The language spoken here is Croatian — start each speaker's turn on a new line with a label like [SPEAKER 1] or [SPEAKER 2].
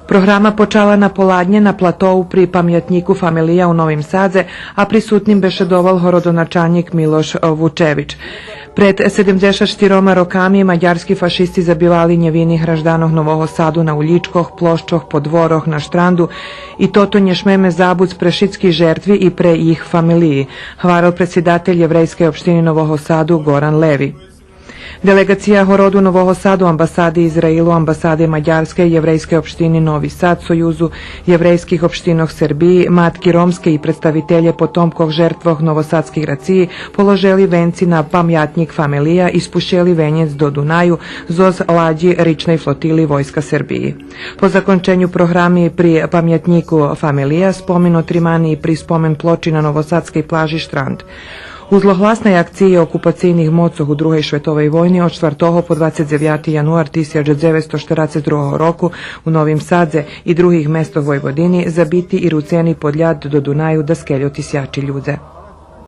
[SPEAKER 1] Programa počala na Poladnje na platovu pri pamjatniku familija u Novim Sadze, a prisutnim bešedoval horodonačalnik Miloš Vučevič. Pred 74 rokami maďarski fašisti zabivali njevinih graždanoh Nového Sadu na uličkoh, ploščoh, po dvoroh, na štrandu i toto nješmeme zabuc pre šitskih žertvi i pre ih familiji, hvaral predsjedatelj jevrejske opštine Nového Sadu Goran Levi. Delegacija horodu Nového Sadu, ambasade Izraelu, ambasade Mađarske, jevrejske opštini Novi Sad, Sojuzu jevrejskih opštinoh Srbiji, matki romske i predstavitelje potomkov žertvoh novosadskih raciji položeli venci na pamjatnik familija i spušćeli venjec do Dunaju zoz lađi ričnej flotili Vojska Srbiji. Po zakončenju programi pri pamjatniku familija spomeno trimani pri spomen ploči na novosadskej plaži Štrand. U zlohlasnej akciji okupacijnih mocoh u druhej švetovej vojni od 4. po 29. januar 1942 roku u Novim Sadze i drugih mesto Vojvodini zabiti i ruceni pod ljad do Dunaju da skeljoti sjači ljude.